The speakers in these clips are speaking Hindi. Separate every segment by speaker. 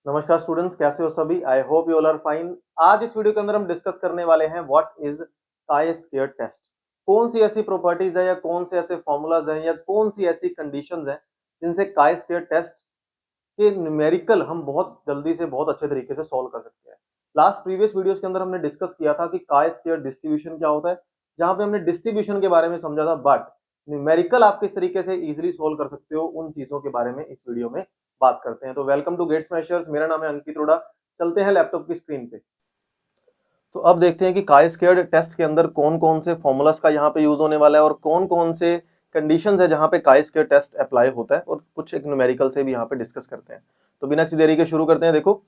Speaker 1: नमस्कार स्टूडेंट्स, कैसे हो सभी। I hope you all are fine. आज इस वीडियो के अंदर हम डिस्कस करने वाले हैं what is chi square test. कौन सी ऐसी प्रॉपर्टीज है या कौन से ऐसे फॉर्मूलाज हैं या कौन सी ऐसी कंडीशंस हैं जिनसे काई स्क्वायर टेस्ट के न्यूमेरिकल हम बहुत जल्दी से बहुत अच्छे तरीके से सॉल्व कर सकते हैं। लास्ट प्रीवियस वीडियोस के अंदर हमने डिस्कस किया था कि काई स्क्वायर डिस्ट्रीब्यूशन क्या होता है, जहां पे हमने डिस्ट्रीब्यूशन के बारे में समझा था, बट न्यूमेरिकल आप किस तरीके से इजीली सोल्व कर सकते हो उन चीजों के बारे में इस वीडियो में बात करते हैं। तो वेलकम टू गेट स्मैशर्स, मेरा नाम है अंकित रोड़ा। चलते हैं लैपटॉप की स्क्रीन पे। तो अब देखते हैं कि काई स्क्वायर्ड टेस्ट के अंदर कौन कौन से फॉर्मूलास का यहाँ पे यूज होने वाला है और कौन कौन से कंडीशंस है जहाँ पे काई स्क्वायर टेस्ट अप्लाई होता है, और कुछ एक न्यूमेरिकल से भी यहाँ पे डिस्कस करते हैं। तो बिना किसी देरी के शुरू करते हैं। देखो,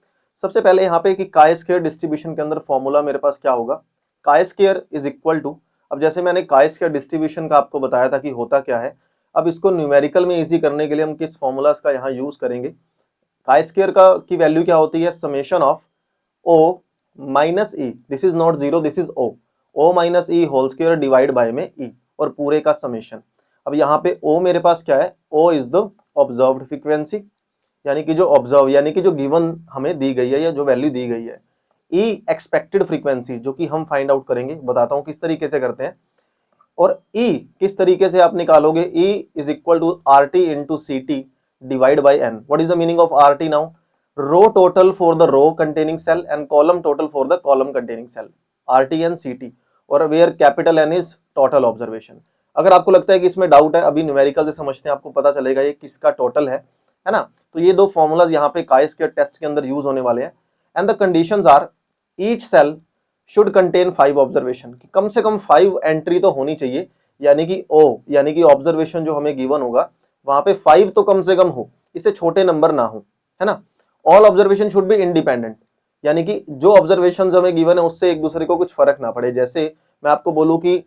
Speaker 1: सबसे पहले यहाँ पे कि काई स्क्वायर डिस्ट्रीब्यूशन के अंदर फॉर्मूला मेरे पास क्या होगा। Chi square is equal to, अब जैसे मैंने काई स्क्वायर डिस्ट्रीब्यूशन का आपको बताया था कि होता क्या है, अब इसको न्यूमेरिकल में इजी करने के लिए हम किस फॉर्मूलास का यहाँ यूज करेंगे। काई स्क्वायर का की वैल्यू क्या होती है, summation of O minus E, this is not zero, this is O minus E whole square divide by में ई, और पूरे का समेशन। अब यहाँ पे ओ मेरे पास क्या है, O is the observed frequency, यानी कि जो ऑब्जर्व यानी कि जो गिवन हमें दी गई है या जो वैल्यू दी गई है। ई एक्सपेक्टेड फ्रीक्वेंसी, जो कि हम फाइंड आउट करेंगे, बताता हूं किस तरीके से करते हैं। और ई किस तरीके से आप निकालोगे, E is equal to R T into C T divide by N. What is the meaning of R T now, row total for the row containing cell and column total for the column containing cell, RT and CT, और where capital N is total observation। अगर आपको लगता है कि इसमें डाउट है, अभी न्यूमेरिकल से समझते हैं, आपको पता चलेगा ये किसका टोटल है ना। तो ये दो फॉर्मूलाज यहाँ पे काई स्क्वायर टेस्ट के अंदर यूज होने वाले हैं। And the conditions are, each cell should contain 5 observation, कम से कम 5 एंट्री तो होनी चाहिए, यानी कि ओ यानी कि ऑब्जर्वेशन जो हमें गिवन होगा वहां पे 5 तो कम से कम हो, इससे छोटे नंबर ना हो, है ना। All observation should be independent, यानी कि जो ऑब्जर्वेशन हमें गिवन है उससे एक दूसरे को कुछ फर्क ना पड़े। जैसे मैं आपको बोलूं कि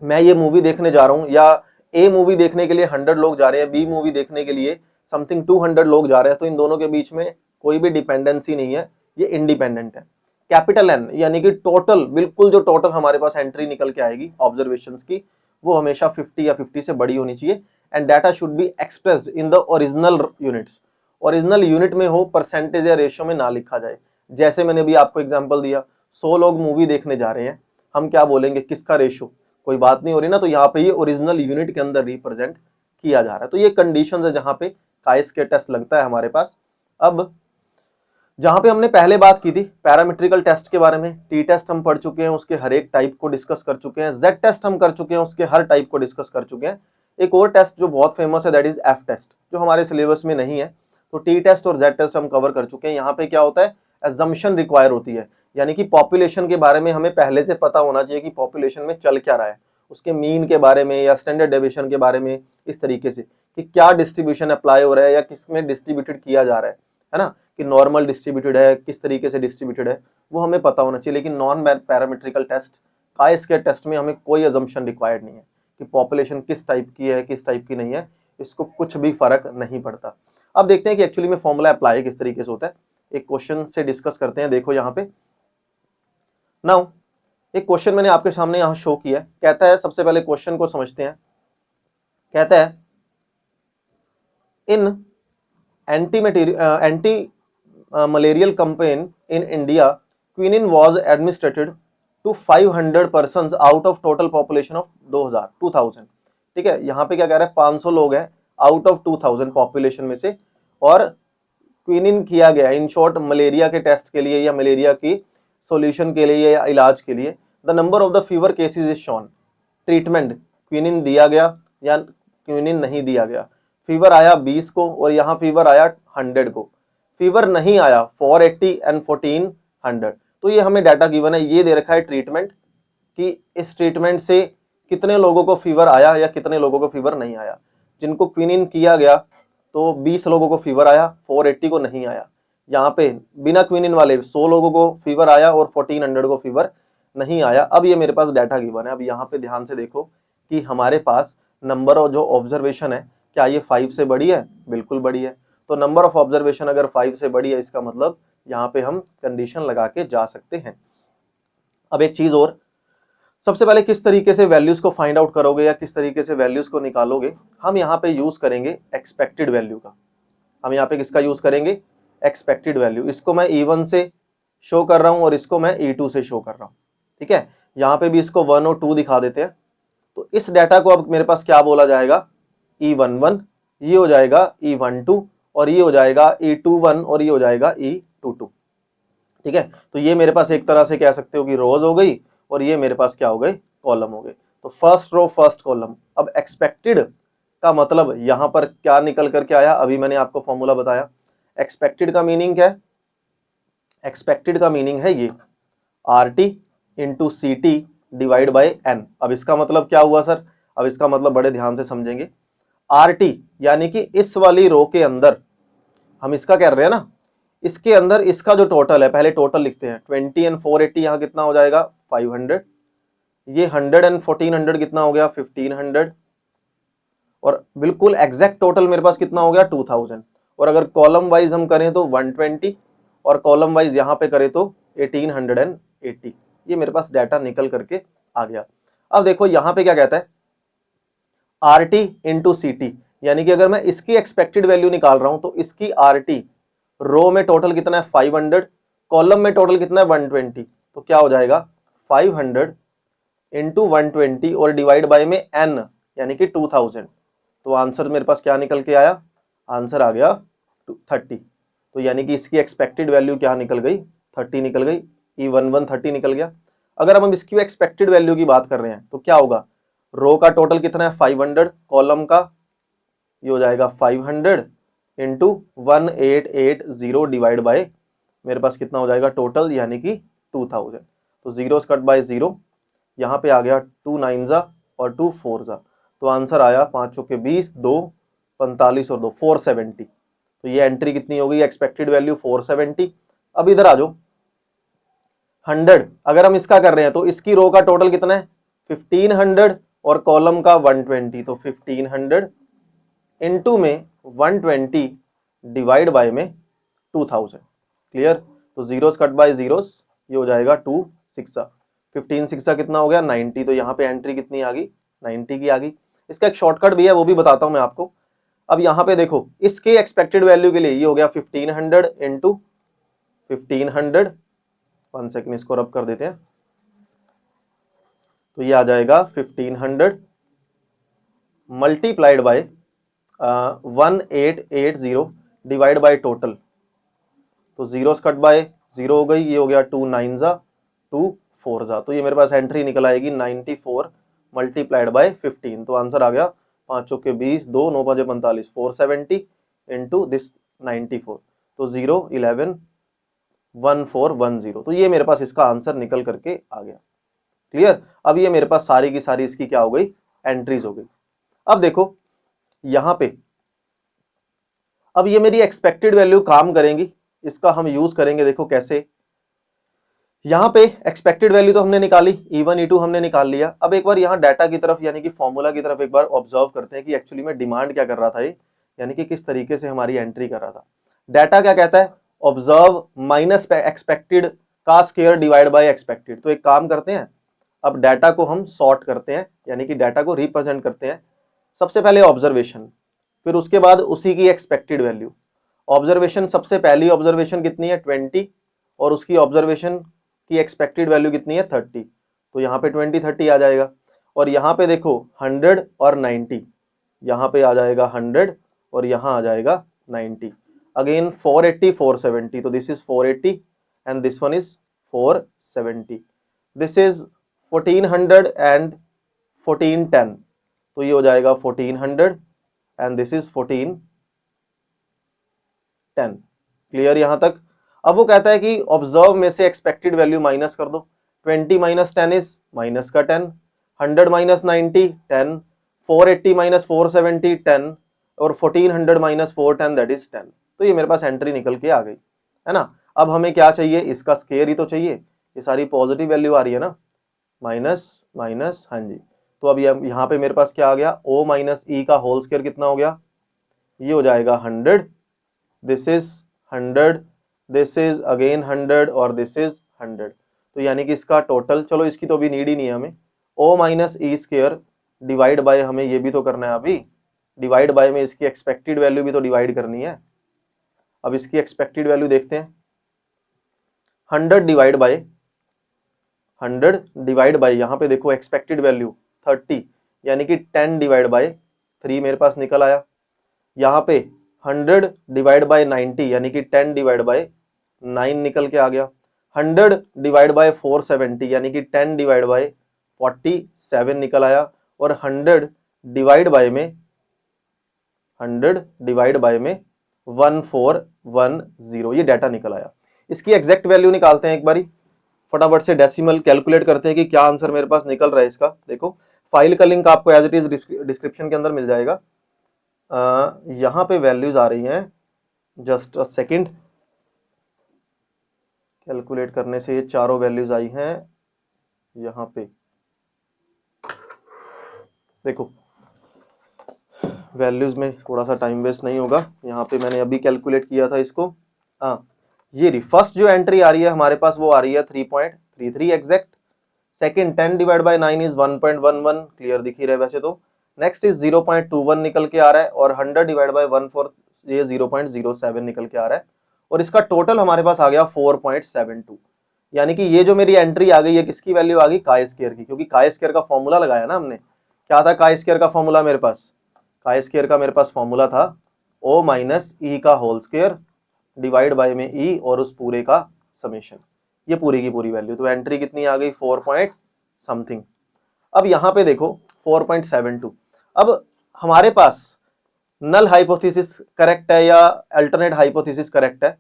Speaker 1: मैं ये मूवी देखने जा रहा हूं, या ए मूवी देखने के लिए 100 लोग जा रहे हैं, बी मूवी देखने के लिए समथिंग 200 लोग जा रहे हैं, तो इन दोनों के बीच में कोई भी डिपेंडेंसी नहीं है, ये इंडिपेंडेंट है। कैपिटल एन यानी कि टोटल, बिल्कुल जो टोटल हमारे पास एंट्री निकल के आएगी ऑब्जर्वेशन की, वो हमेशा 50 या 50 से बड़ी होनी चाहिए। And data should be expressed in the original units, original unit में हो, परसेंटेज या रेशियो में ना लिखा जाए। जैसे मैंने अभी आपको एग्जांपल दिया, 100 लोग मूवी देखने जा रहे हैं, हम क्या बोलेंगे, किसका रेशियो, कोई बात नहीं हो रही ना। तो यहाँ पे ये ओरिजिनल यूनिट के अंदर रिप्रेजेंट किया जा रहा है। तो ये कंडीशंस है जहां पे काई स्क्वायर टेस्ट लगता है हमारे पास। अब जहां पे हमने पहले बात की थी पैरामीट्रिकल टेस्ट के बारे में, टी टेस्ट हम पढ़ चुके हैं, उसके हर एक टाइप को डिस्कस कर चुके हैं, जेड टेस्ट हम कर चुके हैं, उसके हर टाइप को डिस्कस कर चुके हैं। एक और टेस्ट जो बहुत फेमस है, दैट इज एफ टेस्ट, जो हमारे सिलेबस में नहीं है। तो टी टेस्ट और जेड टेस्ट हम कवर कर चुके हैं। यहाँ पे क्या होता है, एजम्पशन रिक्वायर होती है, यानी कि पॉपुलेशन के बारे में हमें पहले से पता होना चाहिए कि पॉपुलेशन में चल क्या रहा है, उसके मीन के बारे में या स्टैंडर्ड डेविएशन के बारे में, इस तरीके से कि क्या डिस्ट्रीब्यूशन अप्लाई हो रहा है या किसमें डिस्ट्रीब्यूटेड किया जा रहा है ना, कि नॉर्मल डिस्ट्रीब्यूटेड है, किस तरीके से डिस्ट्रीब्यूटेड है, वो हमें पता होना चाहिए। लेकिन non parametrical test, chi square test में हमें कोई अजम्पशन रिक्वायर्ड नहीं है कि पॉपुलेशन किस टाइप की है किस टाइप की नहीं है, इसको कुछ भी फर्क नहीं पड़ता। अब देखते हैं कि एक्चुअली में फॉर्मूला अप्लाई किस तरीके से होता है, एक क्वेश्चन से डिस्कस करते हैं। देखो यहाँ पे नाउ एक क्वेश्चन मैंने आपके सामने यहाँ शो किया है। कहता है, सबसे पहले क्वेश्चन को समझते हैं। कहता है, इन anti malarial campaign in India, quinine was administered to 500 persons out of total population of 2000। ठीक है, यहाँ पे क्या कह रहा है, 500 लोग हैं आउट ऑफ 2000 पॉपुलेशन में से, और क्विनिन किया गया इन शॉर्ट मलेरिया के टेस्ट के लिए या मलेरिया की सॉल्यूशन के लिए या इलाज के लिए। The number of the fever cases is shown, treatment quinine दिया गया या क्विनिन नहीं दिया गया। फीवर आया 20 को और यहाँ फीवर आया 100 को। फीवर नहीं आया 480 एंड 1400। तो ये हमें डाटा गिवन है, ये दे रखा है ट्रीटमेंट, कि इस ट्रीटमेंट से कितने लोगों को फीवर आया या कितने लोगों को फीवर नहीं आया। जिनको क्विनिन किया गया तो 20 लोगों को फीवर आया, 480 को नहीं आया। यहाँ पे बिना क्विनिन वाले 100 लोगों को फीवर आया और 1400 को फीवर नहीं आया। अब ये मेरे पास डाटा गिवन है। अब यहाँ पे ध्यान से देखो कि हमारे पास नंबर ऑफ जो ऑब्जर्वेशन है, क्या ये 5 से बड़ी है, बिल्कुल बड़ी है। तो नंबर ऑफ ऑब्जर्वेशन अगर 5 से बड़ी है, इसका मतलब यहाँ पे हम कंडीशन लगा के जा सकते हैं। अब एक चीज और, सबसे पहले किस तरीके से वैल्यूज को फाइंड आउट करोगे या किस तरीके से वैल्यूज को निकालोगे, हम यहाँ पे यूज करेंगे एक्सपेक्टेड वैल्यू का। हम यहाँ पे किसका यूज करेंगे, एक्सपेक्टेड वैल्यू, इसको मैं E1 से शो कर रहा हूं और इसको मैं E2 से शो कर रहा हूं, ठीक है। यहां पे भी इसको 1 और 2 दिखा देते हैं। तो इस डाटा को अब मेरे पास क्या बोला जाएगा, E11, ये हो जाएगा E12 और ये हो जाएगा E21 और ये हो जाएगा E22, ठीक है। तो ये मेरे पास एक तरह से कह सकते हो कि रोज हो गई और ये मेरे पास क्या हो गए, कॉलम हो गए। तो फर्स्ट रो फर्स्ट कॉलम। अब एक्सपेक्टेड का मतलब यहां पर क्या निकल करके आया, अभी मैंने आपको फॉर्मूला बताया। एक्सपेक्टेड का मीनिंग क्या है, एक्सपेक्टेड का मीनिंग है ये RT into CT divide by N। अब इसका मतलब क्या हुआ सर, अब इसका मतलब बड़े ध्यान से समझेंगे। RT यानी कि इस वाली रो के अंदर हम इसका कह रहे हैं ना, इसके अंदर इसका जो टोटल है, पहले टोटल लिखते हैं। 20 एंड 480 यहां कितना हो जाएगा 500, ये 100 एंड 1400 कितना हो गया 1500, और बिल्कुल एग्जैक्ट टोटल मेरे पास कितना हो गया 2000। और अगर कॉलम वाइज हम करें तो 120 और कॉलम वाइज यहां पे करें तो 1880। ये मेरे पास डाटा निकल करके आ गया। अब देखो यहां पे क्या कहता है, RT इंटू CT, यानी कि अगर मैं इसकी एक्सपेक्टेड वैल्यू निकाल रहा हूं तो इसकी RT रो में टोटल कितना है 500, कॉलम में टोटल कितना है 120, तो क्या हो जाएगा 500 इंटू 120 और डिवाइड बाय में N यानी कि 2000। तो आंसर मेरे पास क्या निकल के आया, आंसर आ गया 30। तो यानी कि इसकी एक्सपेक्टेड वैल्यू क्या निकल गई, 30 निकल गई। E11 30 निकल गया। अगर हम इसकी एक्सपेक्टेड वैल्यू की बात कर रहे हैं तो क्या होगा, रो का टोटल कितना है 500, कॉलम का ये हो जाएगा 500 इंटू 1880 डिवाइड बाय मेरे पास कितना हो जाएगा टोटल, यानी कि 2000। तो जीरो कट बाय जीरो, यहाँ पे आ गया 2 9 जा और 2 4 जा, तो आंसर आया 5 चौके 20, 2 45 और 2 470। तो ये एंट्री कितनी हो गई, एक्सपेक्टेड वैल्यू 470। अब इधर आ जाओ 100, अगर हम इसका कर रहे हैं तो इसकी रो का टोटल कितना है 1500 और कॉलम का 120, तो 1500 इनटू में 120 डिवाइड बाय में 2000। क्लियर। तो जीरोस कट बाय जीरोस, ये हो जाएगा 2 6 15 6 कितना हो गया 90। तो यहाँ पे एंट्री कितनी आ गई 90 की आ गई। इसका एक शॉर्टकट भी है, वो भी बताता हूं मैं आपको। अब यहाँ पे देखो इसके एक्सपेक्टेड वैल्यू के लिए ये हो गया 1500 इंटू 1500, 1 सेकेंड इसको रब कर देते हैं, तो ये आ जाएगा 1500 multiplied by 1880 divide by total. तो जीरोस कट बाय जीरो हो गई, ये हो गया 2 9 जा 2 4 जा, तो ये मेरे पास एंट्री निकल आएगी 94 मल्टीप्लाइड बाय 15। तो आंसर आ गया 5 चौके 20, 2 9 5 45 470 इंटू दिस 94, तो 0 11 1410। तो ये मेरे पास इसका आंसर निकल करके आ गया। क्लियर। अब ये मेरे पास सारी की सारी इसकी क्या हो गई, एंट्रीज हो गई। अब देखो यहां पे, अब ये मेरी एक्सपेक्टेड वैल्यू काम करेंगी, इसका हम यूज करेंगे। देखो कैसे, यहां पे एक्सपेक्टेड वैल्यू तो हमने निकाली, E1 E2 हमने निकाल लिया। अब एक बार यहाँ डाटा की तरफ यानी कि फॉर्मूला की तरफ एक बार ऑब्जर्व करते हैं कि एक्चुअली में डिमांड क्या कर रहा था ये, यानी कि किस तरीके से हमारी एंट्री कर रहा था। डाटा क्या कहता है, ऑब्जर्व माइनस एक्सपेक्टेड का स्क्वायर डिवाइड बाय एक्सपेक्टेड। तो एक काम करते हैं, अब डाटा को हम सॉर्ट करते हैं, यानी कि डाटा को रिप्रेजेंट करते हैं। सबसे पहले ऑब्जर्वेशन, फिर उसके बाद उसी की एक्सपेक्टेड वैल्यू। ऑब्जर्वेशन, सबसे पहली ऑब्जर्वेशन कितनी है 20 और उसकी ऑब्जर्वेशन की एक्सपेक्टेड वैल्यू कितनी है 30, तो यहाँ पे 20 30 आ जाएगा। और यहाँ पे देखो 100 और 90, यहाँ पे आ जाएगा 100 और यहाँ आ जाएगा 90। अगेन 480 470, तो this is 480 and this one is 470। This is 1400 and 1410, तो ये हो जाएगा 1400 एंड दिस इज 1410। क्लियर यहां तक। अब वो कहता है कि ऑब्जर्व में से एक्सपेक्टेड वैल्यू माइनस कर दो। 20 माइनस 10 इज माइनस का 10, 100 माइनस 90 10, 480 माइनस 470 10 और 1400 माइनस 410 दैट इज 10। तो ये मेरे पास एंट्री निकल के आ गई है ना। अब हमें क्या चाहिए, इसका स्क्वायर ही तो चाहिए। ये सारी पॉजिटिव वैल्यू आ रही है ना, माइनस माइनस, हाँ जी। तो अब यहाँ पे मेरे पास क्या आ गया, O माइनस ई का होल स्क्वायर कितना हो गया, ये हो जाएगा 100, this is 100, this is again 100 और दिस इज 100। तो यानी कि इसका टोटल, चलो इसकी तो अभी नीड ही नहीं है हमें, O minus E square divide bye, हमें ये भी तो करना है अभी, डिवाइड बाय में इसकी एक्सपेक्टेड वैल्यू भी तो डिवाइड करनी है। अब इसकी एक्सपेक्टेड वैल्यू देखते हैं। 100 डिवाइड बाय 100 यहाँ पे देखो एक्सपेक्टेड वैल्यू 30 यानी कि 10 डिवाइड बाय 3 मेरे पास निकल आया। यहाँ पे 100 डिवाइड बाय 90 यानी कि 10 डिवाइड बाय 9 निकल के आ गया। 100 डिवाइड बाय 470 यानी कि 10 डिवाइड बाय 47 निकल आया। और 100 डिवाइड बाय में 1410 ये डाटा निकल आया। इसकी एग्जैक्ट वैल्यू निकालते हैं एक बारी, फटाफट से डेसिमल कैलकुलेट करते हैं कि क्या आंसर मेरे पास निकल रहा है इसका। देखो फाइल का लिंक आपको एज इट इज डिस्क्रिप्शन के अंदर मिल जाएगा। यहाँ पे वैल्यूज आ रही हैं, जस्ट अ सेकंड, कैलकुलेट करने से ये चारों वैल्यूज आई हैं यहाँ पे। देखो वैल्यूज में थोड़ा सा टाइम वेस्ट नहीं होगा, यहाँ पे मैंने अभी कैलकुलेट किया था इसको। हाँ ये रही फर्स्ट जो एंट्री आ रही है हमारे पास वो आ रही है 3.33 exact. Second 10 divide by 9 is 1.11, clear दिख ही रहा है वैसे तो। नेक्स्ट इज 0.21 निकल के आ रहा है और 100 डिवाइड बाय 1/4 ये 0.07 निकल के आ रहा है। और इसका टोटल हमारे पास आ गया 4.72, यानी कि ये जो मेरी एंट्री आ गई है किसकी वैल्यू आ गई, काई स्क्वायर की, क्योंकि काई स्क्वायर का फॉर्मूला लगाया ना हमने। क्या था काई स्क्वायर का फॉर्मूला मेरे पास, काई स्क्वायर का मेरे पास फॉर्मूला था ओ माइनस ई का होल स्क्वायर डिवाइड बाय में ई और उस पूरे का समेशन, ये पूरी की पूरी वैल्यू। तो एंट्री कितनी आ गई 4 पॉइंट समथिंग। अब यहाँ पे देखो 4.72। अब हमारे पास नल हाइपोथेसिस करेक्ट है या अल्टरनेट हाइपोथेसिस करेक्ट है,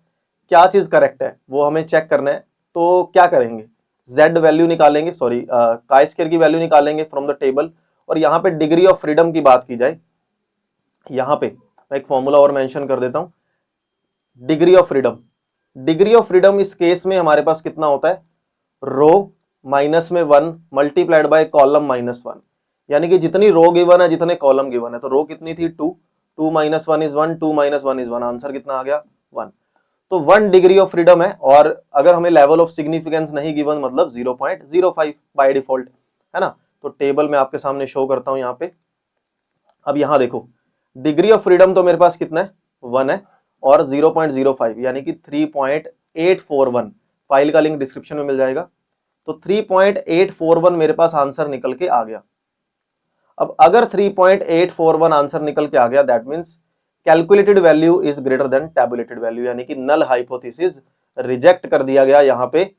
Speaker 1: क्या चीज करेक्ट है वो हमें चेक करना है। तो क्या करेंगे, z वैल्यू निकालेंगे, सॉरी काई स्क्वायर की वैल्यू निकालेंगे फ्रॉम द टेबल। और यहाँ पे डिग्री ऑफ फ्रीडम की बात की जाए, यहाँ पे मैं एक फॉर्मूला और मेंशन कर देता हूं, degree of freedom. Degree of freedom इस केस में हमारे पास कितना होता है, रो माइनस में 1 मल्टीप्लाइड बाय कॉलम माइनस 1, यानी कि जितनी रो गिवन है जितने कॉलम गिवन है। तो रो कितनी थी 2, 2 minus 1 is 1, 2 minus 1 is 1, answer कितना आ गया 1। तो 1 डिग्री ऑफ फ्रीडम है। और अगर हमें लेवल ऑफ सिग्निफिकेंस नहीं गिवन मतलब 0.05 बाय डिफॉल्ट, है ना। तो टेबल में आपके सामने शो करता हूं यहाँ पे। अब यहाँ देखो डिग्री ऑफ फ्रीडम तो मेरे पास कितना है 1 है और 0.05 यानी कि 3.841, फाइल का लिंक डिस्क्रिप्शन में मिल जाएगा। तो 3.841 मेरे पास आंसर निकल के आ गया। अब अगर 3.841 आंसर निकल के आ गया that means calculated value is greater than tabulated value, यानी कि नल हाइपोथेसिस रिजेक्ट कर दिया गया। यहाँ पे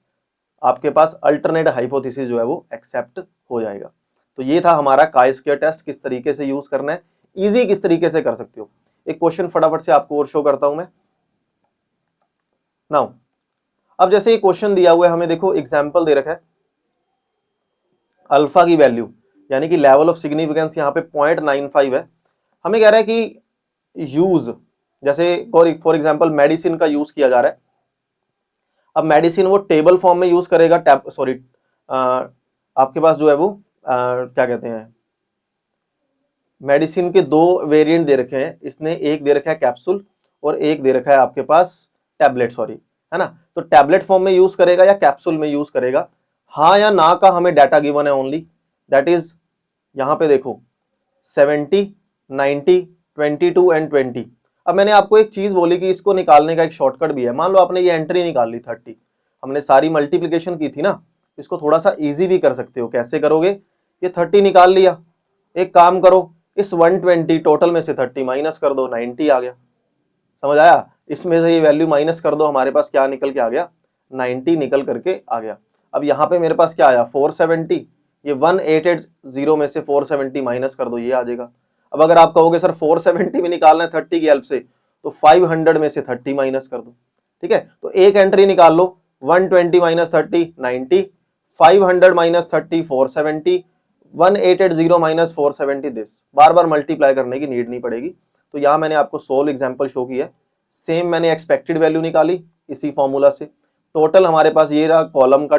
Speaker 1: आपके पास अल्टरनेट हाइपोथेसिस जो है वो एक्सेप्ट हो जाएगा। तो ये था हमारा काई स्क्वायर टेस्ट, किस तरीके से यूज करना है, इजी किस तरीके से कर सकते हो। एक क्वेश्चन फटाफट से आपको और शो करता हूं मैं नाउ। अब जैसे ये क्वेश्चन दिया हुआ है हमें, देखो एग्जांपल दे रखा है अल्फा की वैल्यू यानी कि लेवल ऑफ सिग्निफिकेंस यहाँ पे 0.95 है। हमें कह रहा है कि यूज, जैसे फॉर एग्जांपल मेडिसिन का यूज किया जा रहा है। अब मेडिसिन वो टेबल फॉर्म में यूज करेगा, आपके पास जो है वो क्या कहते हैं, मेडिसिन के दो वेरिएंट दे रखे हैं, इसने एक दे रखा है कैप्सूल और एक दे रखा है आपके पास टैबलेट, सॉरी, है ना। तो टैबलेट फॉर्म में यूज करेगा या कैप्सूल में यूज करेगा, हाँ या ना का हमें डाटा गिवन है ओनली, दैट इज यहाँ पे देखो 70, 90, 22 एंड 20। अब मैंने आपको एक चीज बोली कि इसको निकालने का एक शॉर्टकट भी है। मान लो आपने ये एंट्री निकाल ली 30, हमने सारी मल्टीप्लीकेशन की थी ना, इसको थोड़ा सा इजी भी कर सकते हो। कैसे करोगे, ये 30 निकाल लिया, एक काम करो इस 120 टोटल में से 30 माइनस कर दो, 90 आ गया। समझ आया, इसमें से ये वैल्यू माइनस कर दो, हमारे पास क्या निकल के आ गया 90 निकल करके आ गया। अब यहाँ पे मेरे पास क्या आया 470, ये 1880 में से 470 माइनस कर दो, ये आ जाएगा। अब अगर आप कहोगे सर 470 में निकालना है 30 की हेल्प से, तो 500 में से 30 माइनस कर दो, ठीक है। तो एक एंट्री निकाल लो, 120 minus 30 90, 500 minus 30 470, 1880 minus 470 this. Bar bar multiply करने की नीड नहीं पड़ेगी। तो यहाँ मैंने आपको सोल्व एग्जांपल शो किया है। सेम मैंने एक्सपेक्टेड वैल्यू निकाली इसी फॉर्मूला से। टोटल हमारे पास ये रहा कॉलम का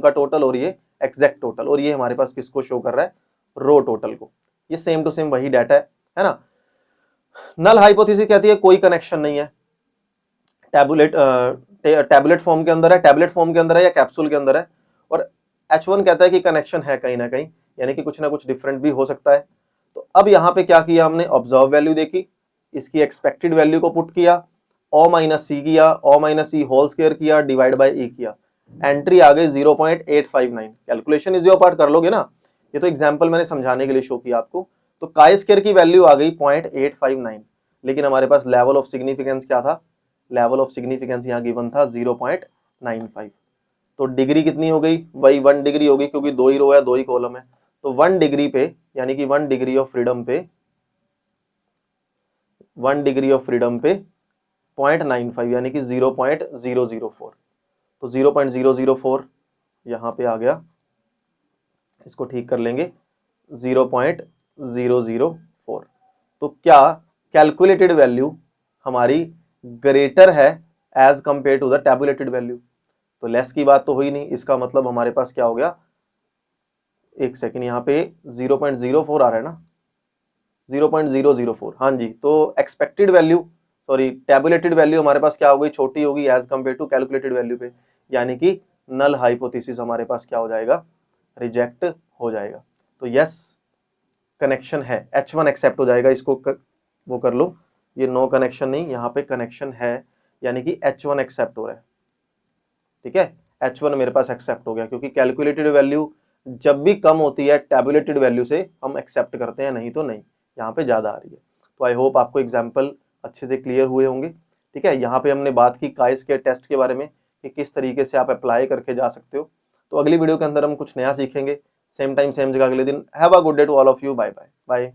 Speaker 1: टोटल और ये एग्जैक्ट टोटल, और ये हमारे पास किसको शो कर रहा है, रो टोटल को। ये सेम टू सेम वही डाटा है ना। नल हाइपोथेसिस कहती है कोई कनेक्शन नहीं है, टैबलेट फॉर्म के अंदर है, टैबलेट फॉर्म के अंदर है या कैप्सूल के अंदर है। और H1 कहता है कि कनेक्शन है कहीं ना कहीं, यानी कि कुछ ना कुछ डिफरेंट भी हो सकता है। तो अब यहाँ पे क्या किया हमने, ऑब्जर्व वैल्यू देखी, इसकी एक्सपेक्टेड वैल्यू को पुट किया, ओ माइनस सी किया, ओ माइनस सी होल स्क्वायर किया, डिवाइड बाय ए किया, एंट्री आ गई 0.859। कैलकुलेशन इज योर पार्ट कर लोगे ना, ये तो एग्जांपल मैंने समझाने के लिए शो किया आपको। तो काई स्क्वायर की वैल्यू आ गई 0.859, लेकिन हमारे पास लेवल ऑफ सिग्निफिकेंस क्या था, लेवल ऑफ सिग्निफिकेंस यहाँ गिवन था 0.95। तो डिग्री कितनी हो गई, वही 1 डिग्री होगी, क्योंकि 2 ही रो है 2 ही कॉलम है। तो 1 डिग्री पे, यानी कि 1 डिग्री ऑफ फ्रीडम पे, 1 डिग्री ऑफ फ्रीडम पे 0.95 यानी कि 0.004। तो 0.004 यहां पे आ गया, इसको ठीक कर लेंगे 0.004। तो क्या कैलकुलेटेड वैल्यू हमारी ग्रेटर है as compare to the tabulated value? तो लेस की बात तो हुई नहीं, इसका मतलब हमारे पास क्या हो गया, एक सेकेंड, यहाँ पे 0.04 आ रहा है ना, 0.004, हाँ जी। तो expected value, sorry tabulated value हमारे पास क्या हो गई, छोटी होगी as compare to calculated value पे, यानी कि नल हाइपोथेसिस हमारे पास क्या हो जाएगा, रिजेक्ट हो जाएगा। तो यस कनेक्शन है, H1 एक्सेप्ट हो जाएगा, इसको वो कर लो, ये नो कनेक्शन नहीं, यहाँ पे कनेक्शन है, यानी कि H1 एक्सेप्ट हो रहा है। ठीक है, H1 मेरे पास एक्सेप्ट हो गया, क्योंकि कैलकुलेटेड वैल्यू जब भी कम होती है टैबुलेटेड वैल्यू से हम एक्सेप्ट करते हैं, नहीं तो नहीं, यहाँ पे ज्यादा आ रही है। तो आई होप आपको एग्जाम्पल अच्छे से क्लियर हुए होंगे। ठीक है, यहाँ पे हमने बात की काई स्क्वायर टेस्ट के बारे में कि किस तरीके से आप अप्लाई करके जा सकते हो। तो अगली वीडियो के अंदर हम कुछ नया सीखेंगे, सेम टाइम सेम जगह अगले दिन। Have a good day to all of you, bye bye bye.